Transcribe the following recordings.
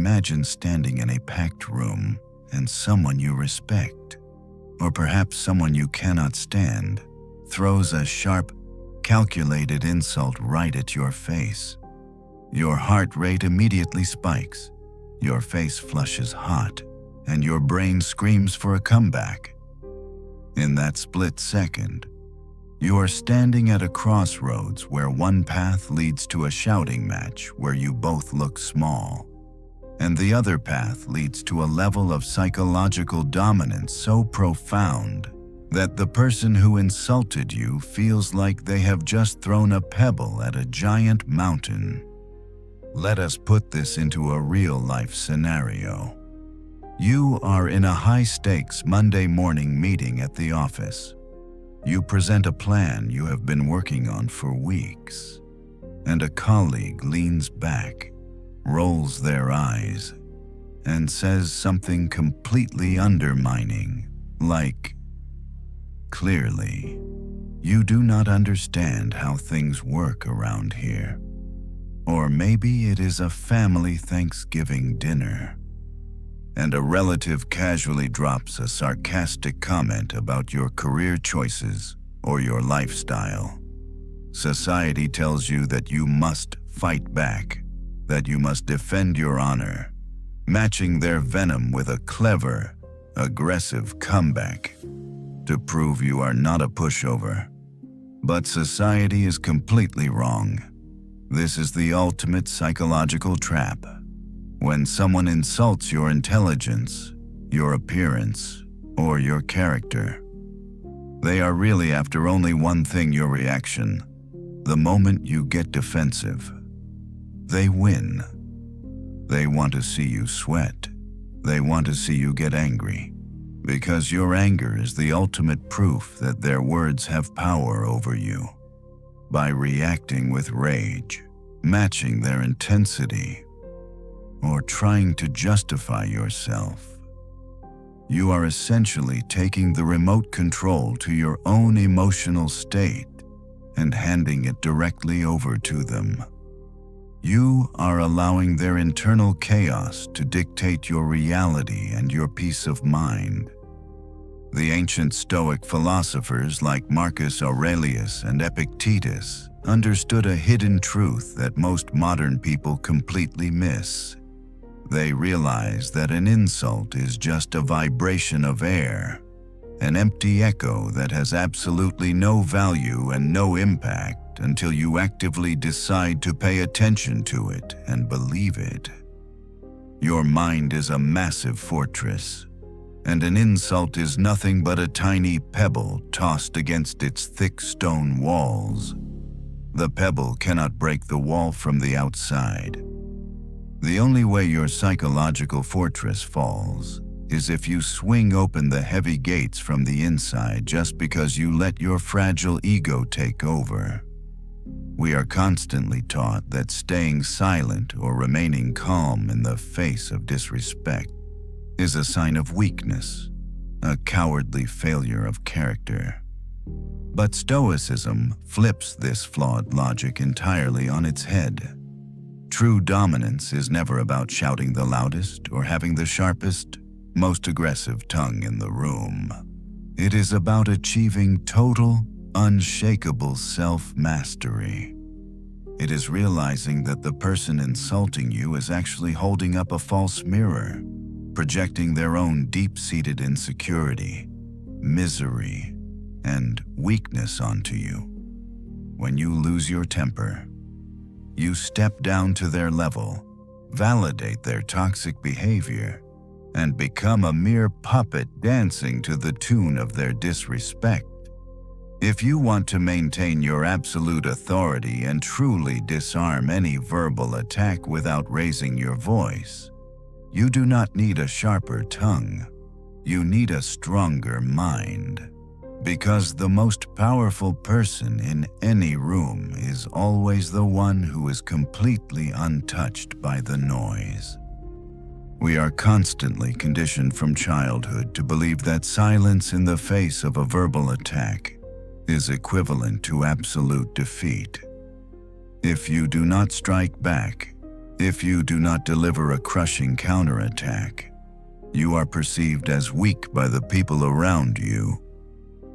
Imagine standing in a packed room and someone you respect, or perhaps someone you cannot stand, throws a sharp, calculated insult right at your face. Your heart rate immediately spikes, your face flushes hot, and your brain screams for a comeback. In that split second, you are standing at a crossroads where one path leads to a shouting match where you both look small, and the other path leads to a level of psychological dominance so profound that the person who insulted you feels like they have just thrown a pebble at a giant mountain. Let us put this into a real-life scenario. You are in a high-stakes Monday morning meeting at the office. You present a plan you have been working on for weeks, and a colleague leans back, rolls their eyes, and says something completely undermining, like, "Clearly, you do not understand how things work around here." Or maybe it is a family Thanksgiving dinner, and a relative casually drops a sarcastic comment about your career choices or your lifestyle. Society tells you that you must fight back, that you must defend your honor, matching their venom with a clever, aggressive comeback to prove you are not a pushover. But society is completely wrong. This is the ultimate psychological trap. When someone insults your intelligence, your appearance, or your character, they are really after only one thing: your reaction. The moment you get defensive, they win. They want to see you sweat. They want to see you get angry, because your anger is the ultimate proof that their words have power over you. By reacting with rage, matching their intensity, or trying to justify yourself, you are essentially taking the remote control to your own emotional state and handing it directly over to them. You are allowing their internal chaos to dictate your reality and your peace of mind. The ancient Stoic philosophers like Marcus Aurelius and Epictetus understood a hidden truth that most modern people completely miss. They realize that an insult is just a vibration of air, an empty echo that has absolutely no value and no impact until you actively decide to pay attention to it and believe it. Your mind is a massive fortress, and an insult is nothing but a tiny pebble tossed against its thick stone walls. The pebble cannot break the wall from the outside. The only way your psychological fortress falls is if you swing open the heavy gates from the inside just because you let your fragile ego take over. We are constantly taught that staying silent or remaining calm in the face of disrespect is a sign of weakness, a cowardly failure of character. But Stoicism flips this flawed logic entirely on its head. True dominance is never about shouting the loudest or having the sharpest, most aggressive tongue in the room. It is about achieving total, unshakable self-mastery. It is realizing that the person insulting you is actually holding up a false mirror, projecting their own deep-seated insecurity, misery, and weakness onto you. When you lose your temper, you step down to their level, validate their toxic behavior, and become a mere puppet dancing to the tune of their disrespect. If you want to maintain your absolute authority and truly disarm any verbal attack without raising your voice, you do not need a sharper tongue. You need a stronger mind. Because the most powerful person in any room is always the one who is completely untouched by the noise. We are constantly conditioned from childhood to believe that silence in the face of a verbal attack is equivalent to absolute defeat. If you do not strike back, If you do not deliver a crushing counterattack, you are perceived as weak by the people around you.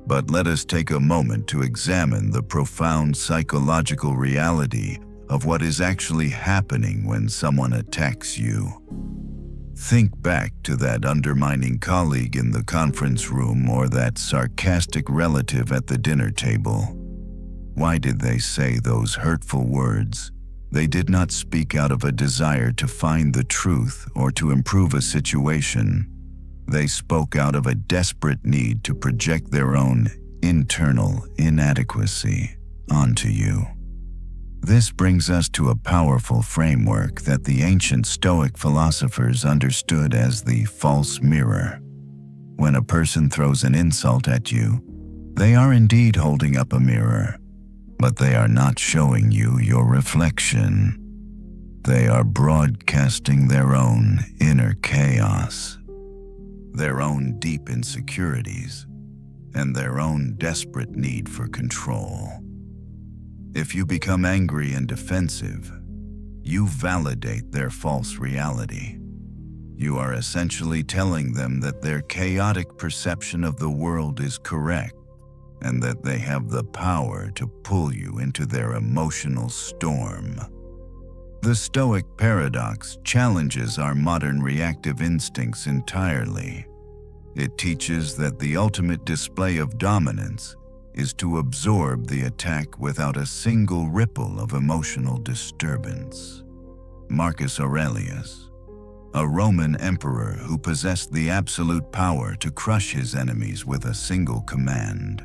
But let us take a moment to examine the profound psychological reality of what is actually happening when someone attacks you. Think back to that undermining colleague in the conference room or that sarcastic relative at the dinner table. Why did they say those hurtful words? They did not speak out of a desire to find the truth or to improve a situation. They spoke out of a desperate need to project their own internal inadequacy onto you. This brings us to a powerful framework that the ancient Stoic philosophers understood as the false mirror. When a person throws an insult at you, they are indeed holding up a mirror, but they are not showing you your reflection. They are broadcasting their own inner chaos, their own deep insecurities, and their own desperate need for control. If you become angry and defensive, you validate their false reality. You are essentially telling them that their chaotic perception of the world is correct and that they have the power to pull you into their emotional storm. The Stoic paradox challenges our modern reactive instincts entirely. It teaches that the ultimate display of dominance is to absorb the attack without a single ripple of emotional disturbance. Marcus Aurelius, a Roman emperor who possessed the absolute power to crush his enemies with a single command,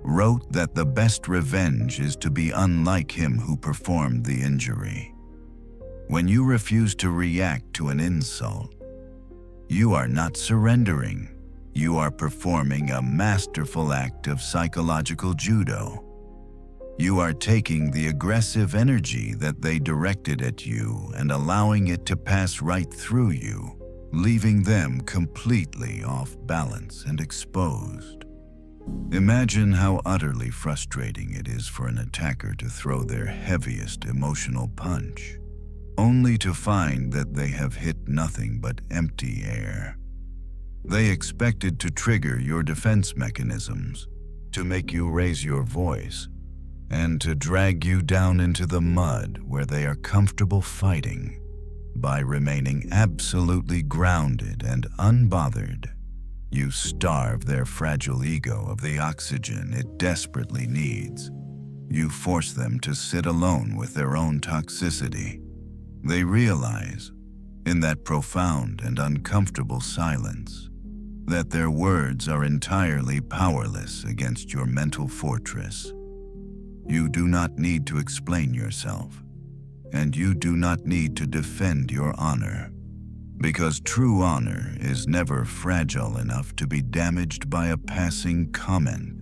wrote that the best revenge is to be unlike him who performed the injury. When you refuse to react to an insult, you are not surrendering. You are performing a masterful act of psychological judo. You are taking the aggressive energy that they directed at you and allowing it to pass right through you, leaving them completely off balance and exposed. Imagine how utterly frustrating it is for an attacker to throw their heaviest emotional punch, only to find that they have hit nothing but empty air. They expected to trigger your defense mechanisms, to make you raise your voice, and to drag you down into the mud where they are comfortable fighting. By remaining absolutely grounded and unbothered, you starve their fragile ego of the oxygen it desperately needs. You force them to sit alone with their own toxicity. They realize, in that profound and uncomfortable silence, that their words are entirely powerless against your mental fortress. You do not need to explain yourself, and you do not need to defend your honor, because true honor is never fragile enough to be damaged by a passing comment.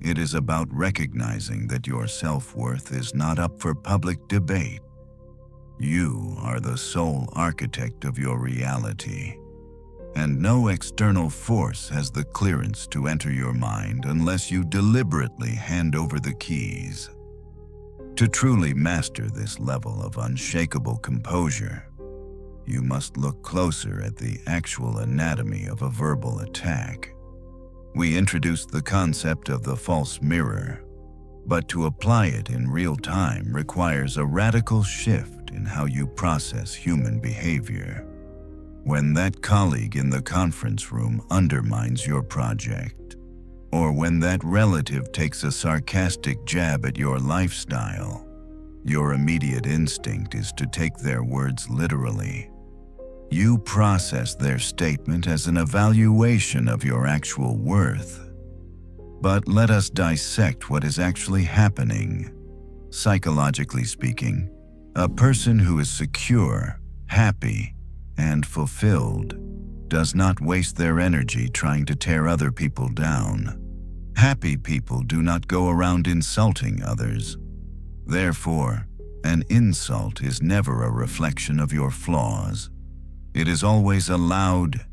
It is about recognizing that your self-worth is not up for public debate. You are the sole architect of your reality, and no external force has the clearance to enter your mind unless you deliberately hand over the keys. To truly master this level of unshakable composure, you must look closer at the actual anatomy of a verbal attack. We introduced the concept of the false mirror, but to apply it in real time requires a radical shift in how you process human behavior. When that colleague in the conference room undermines your project, or when that relative takes a sarcastic jab at your lifestyle, your immediate instinct is to take their words literally. You process their statement as an evaluation of your actual worth. But let us dissect what is actually happening. Psychologically speaking, a person who is secure, happy, and fulfilled does not waste their energy trying to tear other people down. Happy people do not go around insulting others. Therefore, an insult is never a reflection of your flaws. It is always a loud,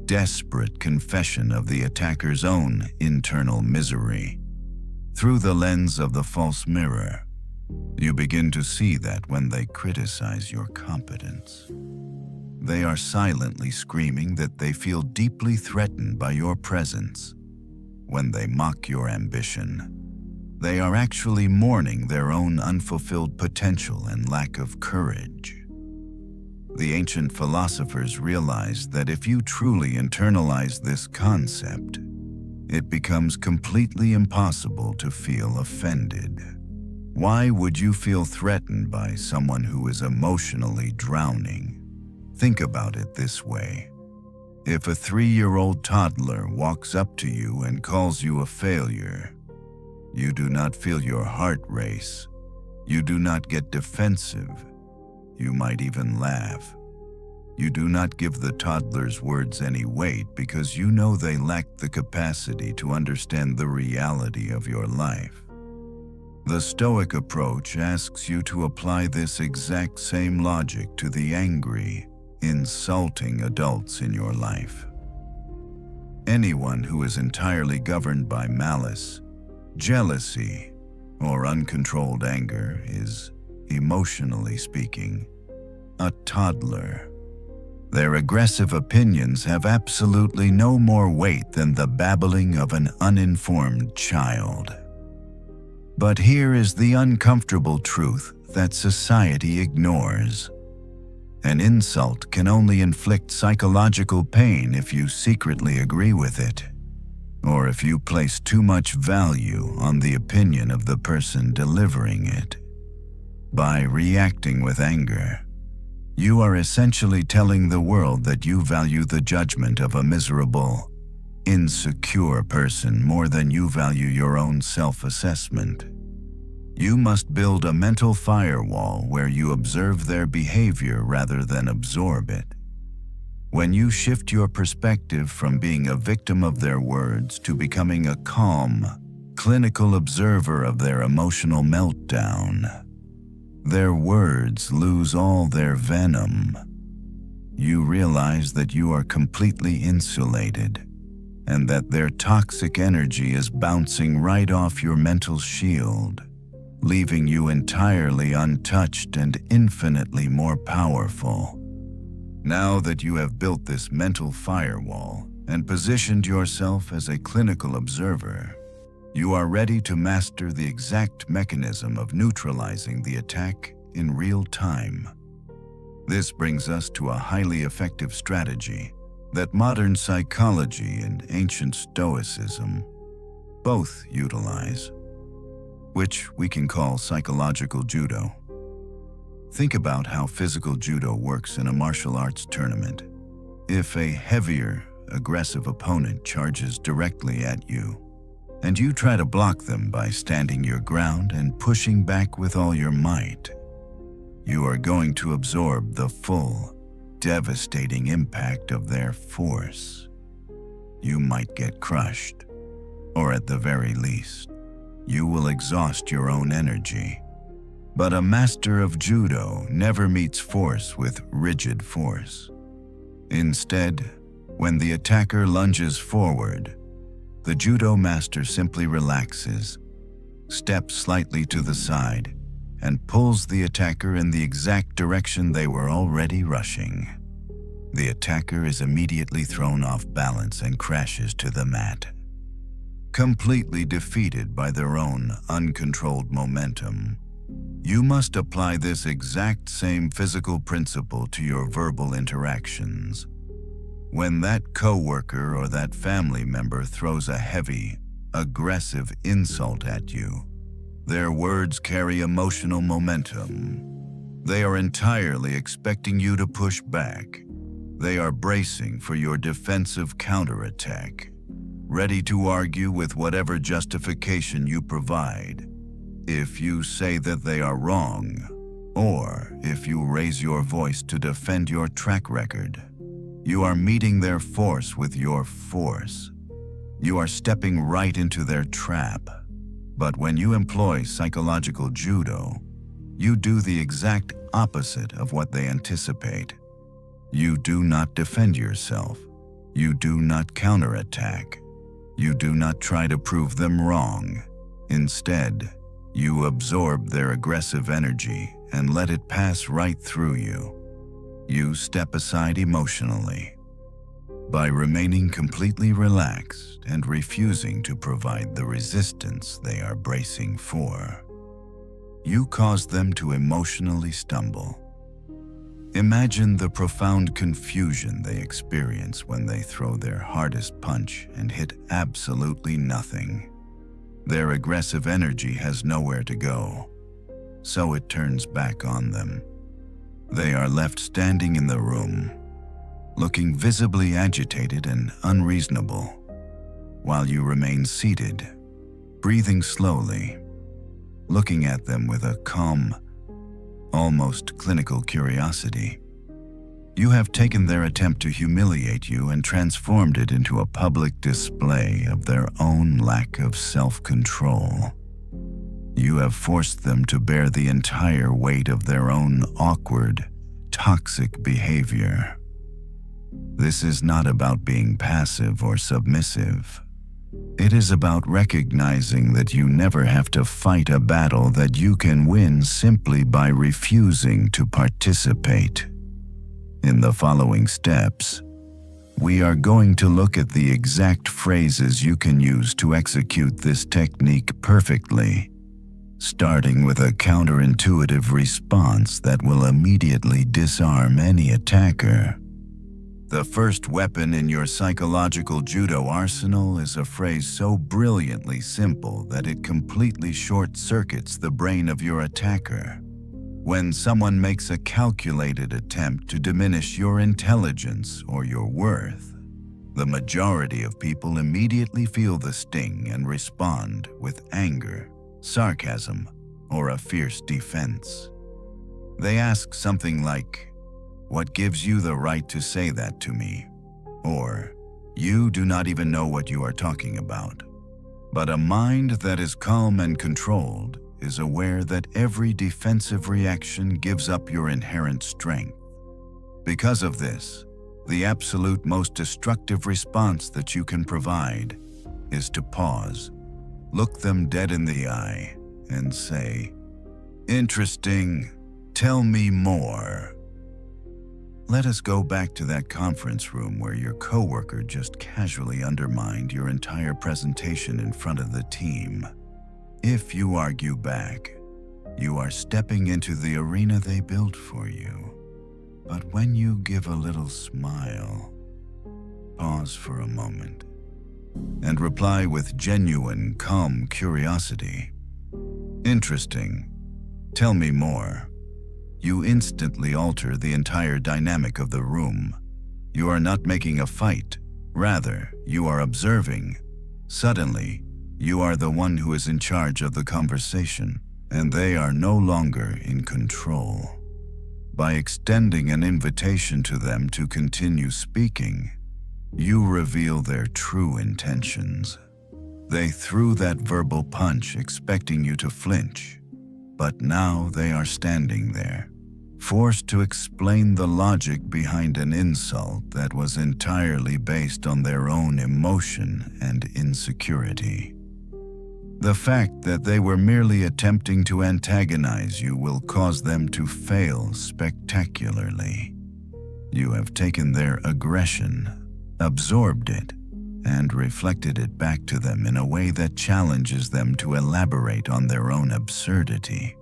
desperate confession of the attacker's own internal misery. Through the lens of the false mirror, You begin to see that when they criticize your competence, they are silently screaming that they feel deeply threatened by your presence. When they mock your ambition, they are actually mourning their own unfulfilled potential and lack of courage. The ancient philosophers realized that if you truly internalize this concept, it becomes completely impossible to feel offended. Why would you feel threatened by someone who is emotionally drowning? Think about it this way. If a 3-year-old toddler walks up to you and calls you a failure, you do not feel your heart race. You do not get defensive. You might even laugh. You do not give the toddler's words any weight because you know they lack the capacity to understand the reality of your life. The Stoic approach asks you to apply this exact same logic to the angry, insulting adults in your life. Anyone who is entirely governed by malice, jealousy, or uncontrolled anger is, emotionally speaking, a toddler. Their aggressive opinions have absolutely no more weight than the babbling of an uninformed child. But here is the uncomfortable truth that society ignores. An insult can only inflict psychological pain if you secretly agree with it, or if you place too much value on the opinion of the person delivering it. By reacting with anger, you are essentially telling the world that you value the judgment of a miserable, insecure person more than you value your own self-assessment. You must build a mental firewall where you observe their behavior rather than absorb it. When you shift your perspective from being a victim of their words to becoming a calm, clinical observer of their emotional meltdown, their words lose all their venom. You realize that you are completely insulated, and that their toxic energy is bouncing right off your mental shield, leaving you entirely untouched and infinitely more powerful. Now that you have built this mental firewall and positioned yourself as a clinical observer, you are ready to master the exact mechanism of neutralizing the attack in real time. This brings us to a highly effective strategy that modern psychology and ancient Stoicism both utilize, which we can call psychological judo. Think about how physical judo works in a martial arts tournament. If a heavier, aggressive opponent charges directly at you, and you try to block them by standing your ground and pushing back with all your might, you are going to absorb the full, devastating impact of their force. You might get crushed, or at the very least, you will exhaust your own energy. But a master of judo never meets force with rigid force. Instead, when the attacker lunges forward, the judo master simply relaxes, steps slightly to the side, and pulls the attacker in the exact direction they were already rushing. The attacker is immediately thrown off balance and crashes to the mat, completely defeated by their own uncontrolled momentum. You must apply this exact same physical principle to your verbal interactions. When that coworker or that family member throws a heavy, aggressive insult at you, their words carry emotional momentum. They are entirely expecting you to push back. They are bracing for your defensive counterattack, ready to argue with whatever justification you provide. If you say that they are wrong, or if you raise your voice to defend your track record, you are meeting their force with your force. You are stepping right into their trap. But when you employ psychological judo, you do the exact opposite of what they anticipate. You do not defend yourself. You do not counterattack. You do not try to prove them wrong. Instead, You absorb their aggressive energy and let it pass right through you. You step aside emotionally. By remaining completely relaxed and refusing to provide the resistance they are bracing for, you cause them to emotionally stumble. Imagine the profound confusion they experience when they throw their hardest punch and hit absolutely nothing. Their aggressive energy has nowhere to go, so it turns back on them. They are left standing in the room, looking visibly agitated and unreasonable, while you remain seated, breathing slowly, looking at them with a calm, almost clinical curiosity. You have taken their attempt to humiliate you and transformed it into a public display of their own lack of self-control. You have forced them to bear the entire weight of their own awkward, toxic behavior. This is not about being passive or submissive. It is about recognizing that you never have to fight a battle that you can win simply by refusing to participate. In the following steps, we are going to look at the exact phrases you can use to execute this technique perfectly, starting with a counterintuitive response that will immediately disarm any attacker. The first weapon in your psychological judo arsenal is a phrase so brilliantly simple that it completely short-circuits the brain of your attacker. When someone makes a calculated attempt to diminish your intelligence or your worth, the majority of people immediately feel the sting and respond with anger, sarcasm, or a fierce defense. They ask something like, "What gives you the right to say that to me?" Or, "You do not even know what you are talking about." But a mind that is calm and controlled is aware that every defensive reaction gives up your inherent strength. Because of this, the absolute most destructive response that you can provide is to pause, look them dead in the eye, and say, "Interesting, tell me more." Let us go back to that conference room where your coworker just casually undermined your entire presentation in front of the team. If you argue back, you are stepping into the arena they built for you. But when you give a little smile, pause for a moment, and reply with genuine, calm curiosity, "Interesting, tell me more," you instantly alter the entire dynamic of the room. You are not making a fight, rather, you are observing. Suddenly, you are the one who is in charge of the conversation, and they are no longer in control. By extending an invitation to them to continue speaking, you reveal their true intentions. They threw that verbal punch expecting you to flinch, but now they are standing there, forced to explain the logic behind an insult that was entirely based on their own emotion and insecurity. The fact that they were merely attempting to antagonize you will cause them to fail spectacularly. You have taken their aggression, absorbed it, and reflected it back to them in a way that challenges them to elaborate on their own absurdity.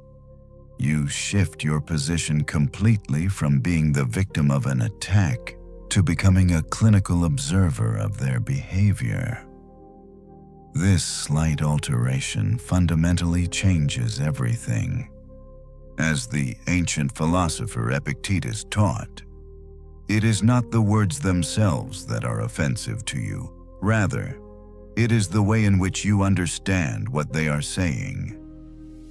You shift your position completely from being the victim of an attack to becoming a clinical observer of their behavior. This slight alteration fundamentally changes everything. As the ancient philosopher Epictetus taught, it is not the words themselves that are offensive to you. Rather, it is the way in which you understand what they are saying.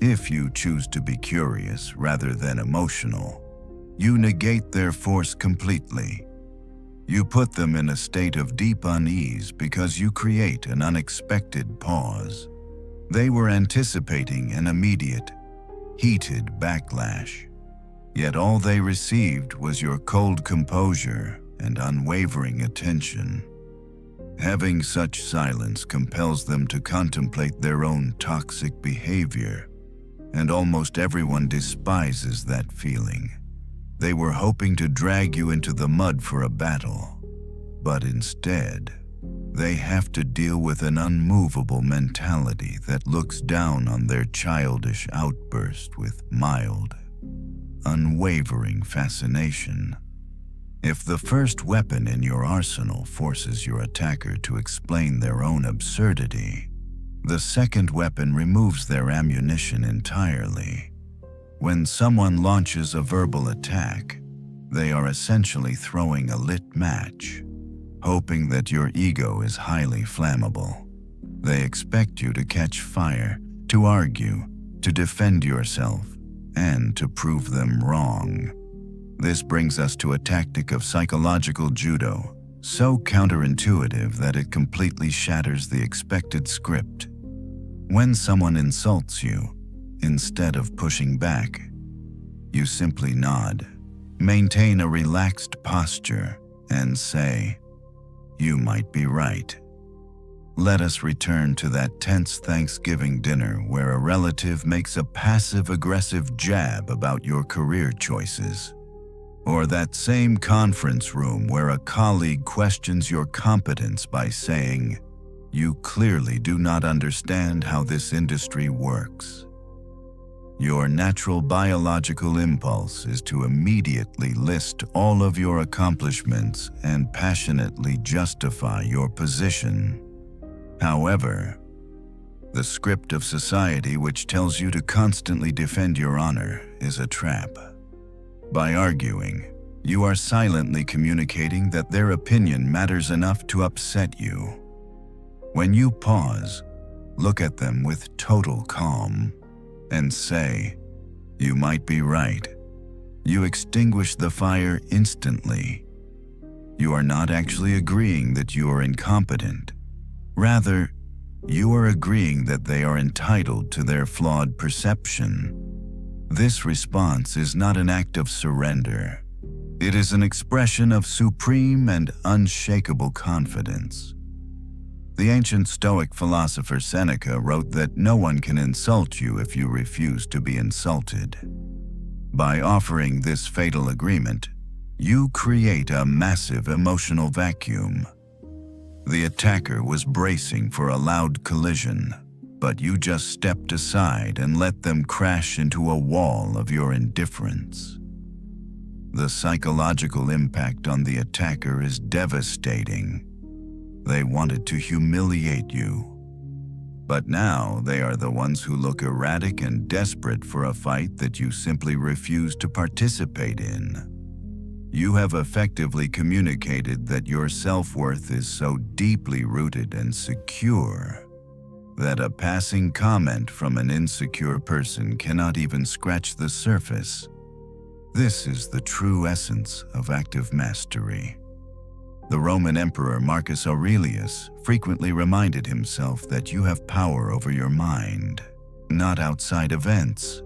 If you choose to be curious rather than emotional, you negate their force completely. You put them in a state of deep unease because you create an unexpected pause. They were anticipating an immediate, heated backlash, yet all they received was your cold composure and unwavering attention. Having such silence compels them to contemplate their own toxic behavior and almost everyone despises that feeling. They were hoping to drag you into the mud for a battle, but instead, they have to deal with an unmovable mentality that looks down on their childish outburst with mild, unwavering fascination. If the first weapon in your arsenal forces your attacker to explain their own absurdity, the second weapon removes their ammunition entirely. When someone launches a verbal attack, they are essentially throwing a lit match, hoping that your ego is highly flammable. They expect you to catch fire, to argue, to defend yourself, and to prove them wrong. This brings us to a tactic of psychological judo, so counterintuitive that it completely shatters the expected script. When someone insults you, instead of pushing back, you simply nod, maintain a relaxed posture, and say, "You might be right." Let us return to that tense Thanksgiving dinner where a relative makes a passive-aggressive jab about your career choices. Or that same conference room where a colleague questions your competence by saying, "You clearly do not understand how this industry works." Your natural biological impulse is to immediately list all of your accomplishments and passionately justify your position. However, the script of society which tells you to constantly defend your honor is a trap. By arguing, you are silently communicating that their opinion matters enough to upset you. When you pause, look at them with total calm and say, "You might be right," you extinguish the fire instantly. You are not actually agreeing that you are incompetent. Rather, you are agreeing that they are entitled to their flawed perception. This response is not an act of surrender. It is an expression of supreme and unshakable confidence. The ancient Stoic philosopher Seneca wrote that no one can insult you if you refuse to be insulted. By offering this fatal agreement, you create a massive emotional vacuum. The attacker was bracing for a loud collision, but you just stepped aside and let them crash into a wall of your indifference. The psychological impact on the attacker is devastating. They wanted to humiliate you, but now they are the ones who look erratic and desperate for a fight that you simply refuse to participate in. You have effectively communicated that your self-worth is so deeply rooted and secure that a passing comment from an insecure person cannot even scratch the surface. This is the true essence of active mastery. The Roman Emperor Marcus Aurelius frequently reminded himself that you have power over your mind, not outside events.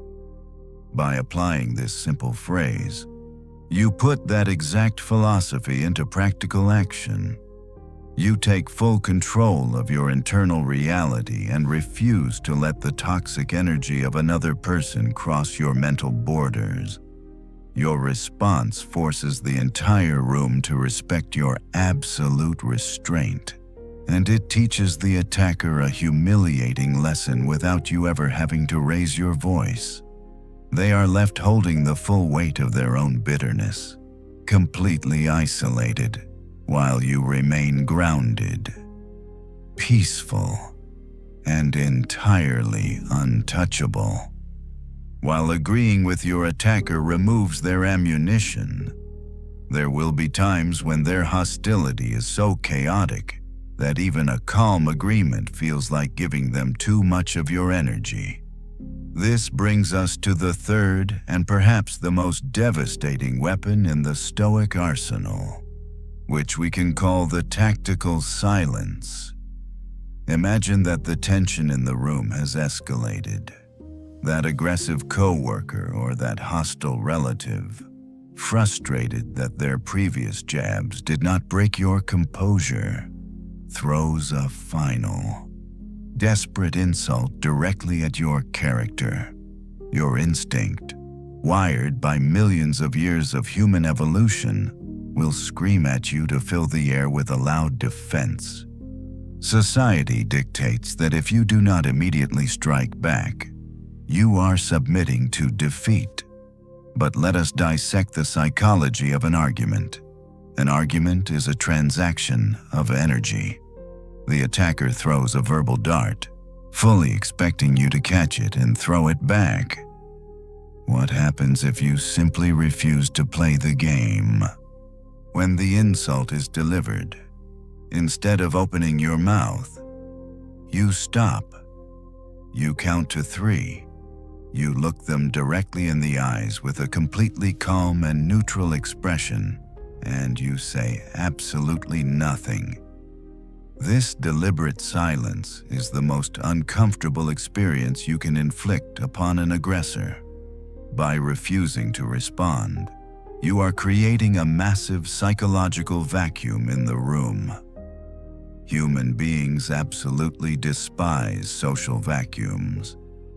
By applying this simple phrase, you put that exact philosophy into practical action. You take full control of your internal reality and refuse to let the toxic energy of another person cross your mental borders. Your response forces the entire room to respect your absolute restraint, and it teaches the attacker a humiliating lesson without you ever having to raise your voice. They are left holding the full weight of their own bitterness, completely isolated, while you remain grounded, peaceful, and entirely untouchable. While agreeing with your attacker removes their ammunition, there will be times when their hostility is so chaotic that even a calm agreement feels like giving them too much of your energy. This brings us to the third and perhaps the most devastating weapon in the Stoic arsenal, which we can call the tactical silence. Imagine that the tension in the room has escalated. That aggressive coworker or that hostile relative, frustrated that their previous jabs did not break your composure, throws a final, desperate insult directly at your character. Your instinct, wired by millions of years of human evolution, will scream at you to fill the air with a loud defense. Society dictates that if you do not immediately strike back, you are submitting to defeat. But let us dissect the psychology of an argument. An argument is a transaction of energy. The attacker throws a verbal dart, fully expecting you to catch it and throw it back. What happens if you simply refuse to play the game? When the insult is delivered, instead of opening your mouth, you stop. You count to 3. You look them directly in the eyes with a completely calm and neutral expression, and you say absolutely nothing. This deliberate silence is the most uncomfortable experience you can inflict upon an aggressor. By refusing to respond, you are creating a massive psychological vacuum in the room. Human beings absolutely despise social vacuums,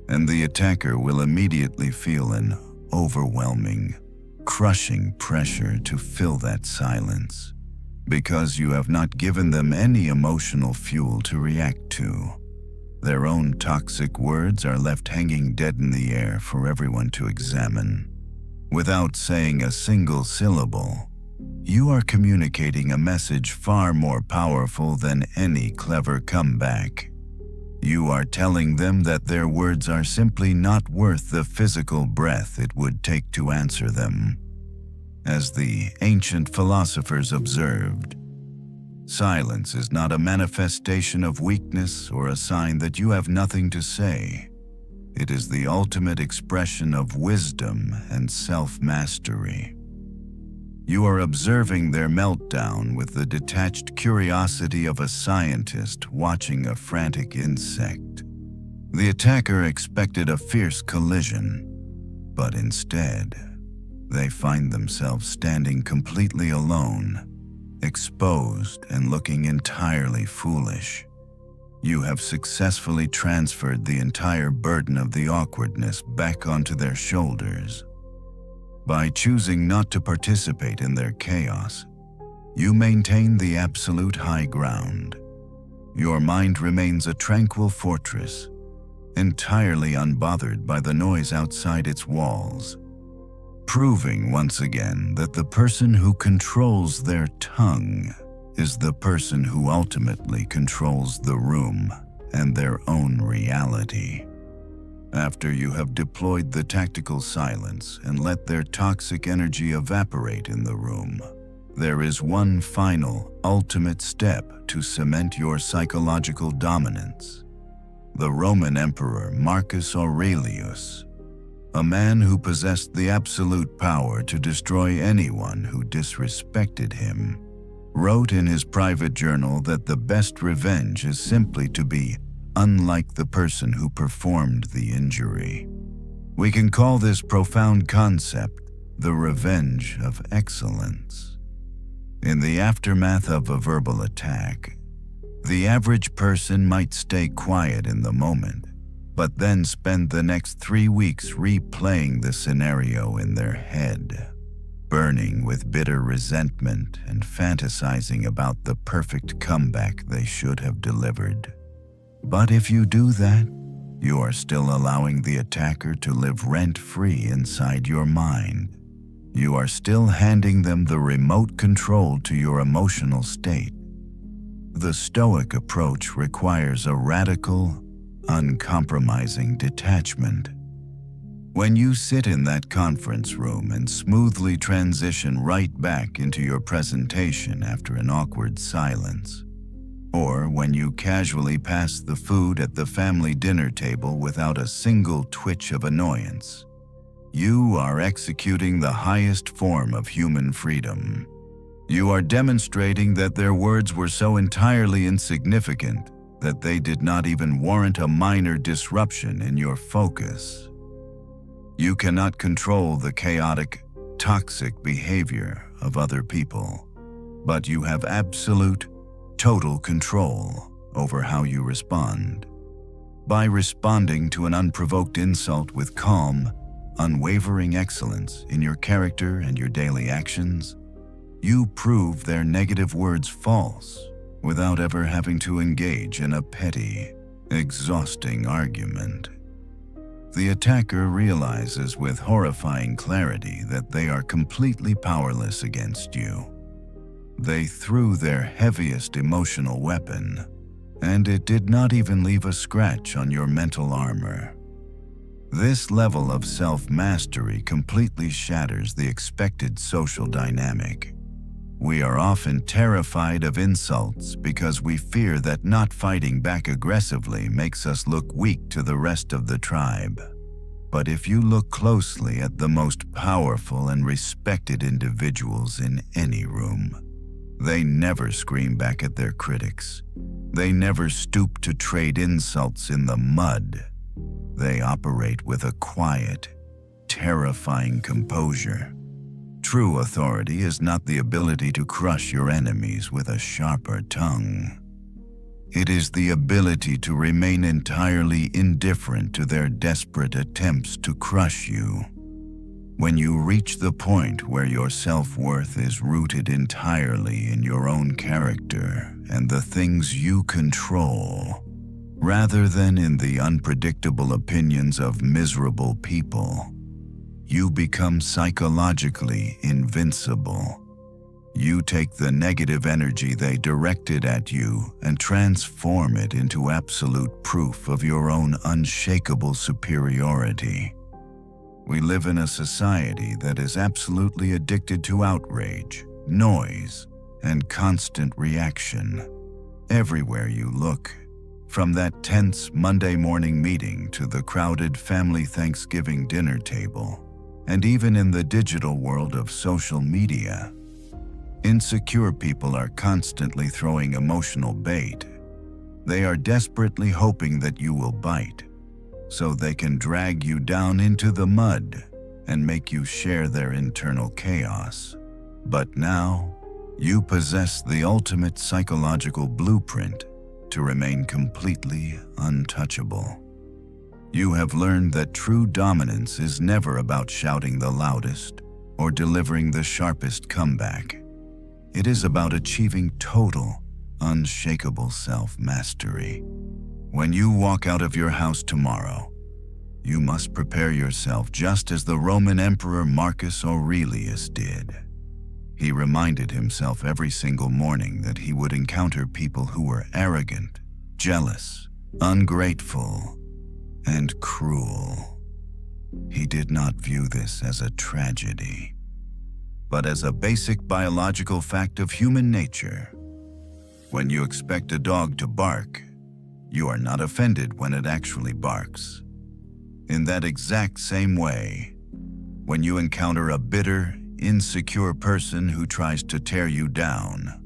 and the attacker will immediately feel an overwhelming, crushing pressure to fill that silence, because you have not given them any emotional fuel to react to. Their own toxic words are left hanging dead in the air for everyone to examine. Without saying a single syllable, you are communicating a message far more powerful than any clever comeback. You are telling them that their words are simply not worth the physical breath it would take to answer them. As the ancient philosophers observed, silence is not a manifestation of weakness or a sign that you have nothing to say. It is the ultimate expression of wisdom and self-mastery. You are observing their meltdown with the detached curiosity of a scientist watching a frantic insect. The attacker expected a fierce collision, but instead, they find themselves standing completely alone, exposed and looking entirely foolish. You have successfully transferred the entire burden of the awkwardness back onto their shoulders. By choosing not to participate in their chaos, you maintain the absolute high ground. Your mind remains a tranquil fortress, entirely unbothered by the noise outside its walls, proving once again that the person who controls their tongue is the person who ultimately controls the room and their own reality. After you have deployed the tactical silence and let their toxic energy evaporate in the room, there is one final, ultimate step to cement your psychological dominance. The Roman Emperor Marcus Aurelius, a man who possessed the absolute power to destroy anyone who disrespected him, wrote in his private journal that the best revenge is simply to be unlike the person who performed the injury. We can call this profound concept the revenge of excellence. In the aftermath of a verbal attack, the average person might stay quiet in the moment, but then spend the next 3 weeks replaying the scenario in their head, burning with bitter resentment and fantasizing about the perfect comeback they should have delivered. But if you do that, you are still allowing the attacker to live rent-free inside your mind. You are still handing them the remote control to your emotional state. The Stoic approach requires a radical, uncompromising detachment. When you sit in that conference room and smoothly transition right back into your presentation after an awkward silence, or when you casually pass the food at the family dinner table without a single twitch of annoyance, you are executing the highest form of human freedom. You are demonstrating that their words were so entirely insignificant that they did not even warrant a minor disruption in your focus. You cannot control the chaotic, toxic behavior of other people, but you have absolute, total control over how you respond. By responding to an unprovoked insult with calm, unwavering excellence in your character and your daily actions, you prove their negative words false without ever having to engage in a petty, exhausting argument. The attacker realizes with horrifying clarity that they are completely powerless against you. They threw their heaviest emotional weapon, and it did not even leave a scratch on your mental armor. This level of self-mastery completely shatters the expected social dynamic. We are often terrified of insults because we fear that not fighting back aggressively makes us look weak to the rest of the tribe. But if you look closely at the most powerful and respected individuals in any room, they never scream back at their critics. They never stoop to trade insults in the mud. They operate with a quiet, terrifying composure. True authority is not the ability to crush your enemies with a sharper tongue. It is the ability to remain entirely indifferent to their desperate attempts to crush you. When you reach the point where your self-worth is rooted entirely in your own character and the things you control, rather than in the unpredictable opinions of miserable people, you become psychologically invincible. You take the negative energy they directed at you and transform it into absolute proof of your own unshakable superiority. We live in a society that is absolutely addicted to outrage, noise, and constant reaction. Everywhere you look, from that tense Monday morning meeting to the crowded family Thanksgiving dinner table, and even in the digital world of social media, insecure people are constantly throwing emotional bait. They are desperately hoping that you will bite, so they can drag you down into the mud and make you share their internal chaos. But now, you possess the ultimate psychological blueprint to remain completely untouchable. You have learned that true dominance is never about shouting the loudest or delivering the sharpest comeback. It is about achieving total, unshakable self-mastery. When you walk out of your house tomorrow, you must prepare yourself just as the Roman Emperor Marcus Aurelius did. He reminded himself every single morning that he would encounter people who were arrogant, jealous, ungrateful, and cruel. He did not view this as a tragedy, but as a basic biological fact of human nature. When you expect a dog to bark, you are not offended when it actually barks. In that exact same way, when you encounter a bitter, insecure person who tries to tear you down,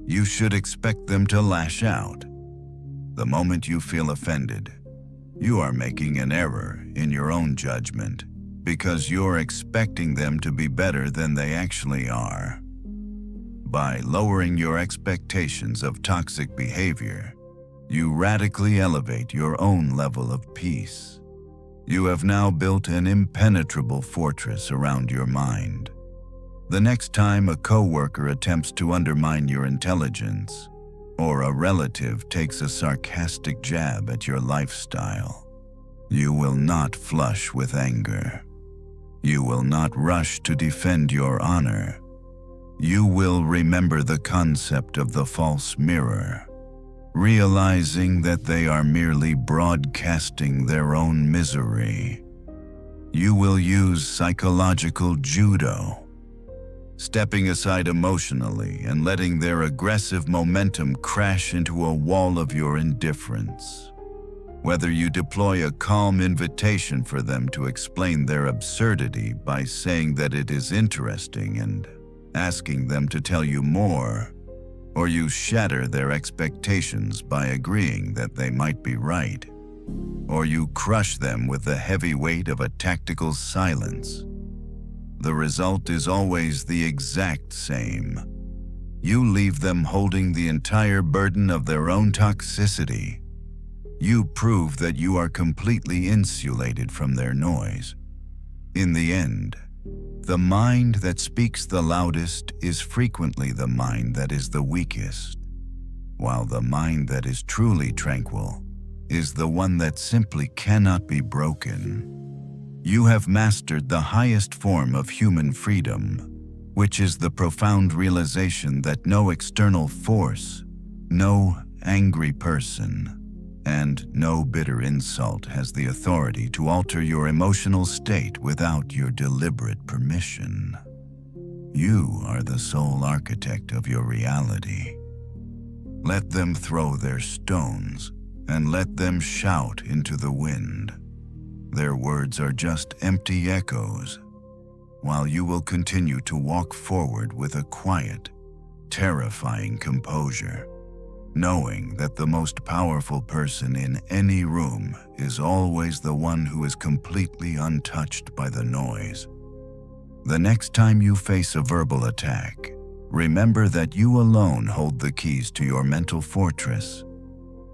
you should expect them to lash out. The moment you feel offended, you are making an error in your own judgment because you're expecting them to be better than they actually are. By lowering your expectations of toxic behavior, you radically elevate your own level of peace. You have now built an impenetrable fortress around your mind. The next time a coworker attempts to undermine your intelligence, or a relative takes a sarcastic jab at your lifestyle, you will not flush with anger. You will not rush to defend your honor. You will remember the concept of the false mirror, realizing that they are merely broadcasting their own misery. You will use psychological judo, stepping aside emotionally and letting their aggressive momentum crash into a wall of your indifference. Whether you deploy a calm invitation for them to explain their absurdity by saying that it is interesting and asking them to tell you more, or you shatter their expectations by agreeing that they might be right, or you crush them with the heavy weight of a tactical silence, the result is always the exact same. You leave them holding the entire burden of their own toxicity. You prove that you are completely insulated from their noise. In the end, the mind that speaks the loudest is frequently the mind that is the weakest, while the mind that is truly tranquil is the one that simply cannot be broken. You have mastered the highest form of human freedom, which is the profound realization that no external force, no angry person, and no bitter insult has the authority to alter your emotional state without your deliberate permission. You are the sole architect of your reality. Let them throw their stones, and let them shout into the wind. Their words are just empty echoes, while you will continue to walk forward with a quiet, terrifying composure, knowing that the most powerful person in any room is always the one who is completely untouched by the noise. The next time you face a verbal attack, remember that you alone hold the keys to your mental fortress.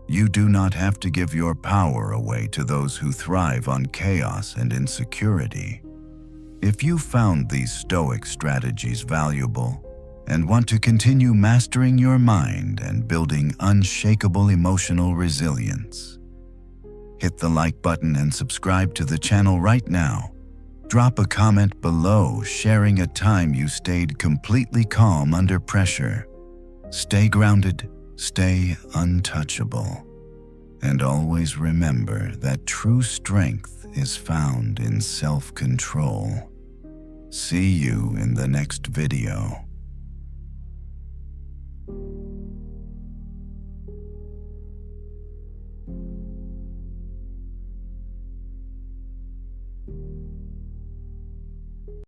You do not have to give your power away to those who thrive on chaos and insecurity. If you found these Stoic strategies valuable and want to continue mastering your mind and building unshakable emotional resilience, hit the like button and subscribe to the channel right now. Drop a comment below sharing a time you stayed completely calm under pressure. Stay grounded, stay untouchable, and always remember that true strength is found in self-control. See you in the next video.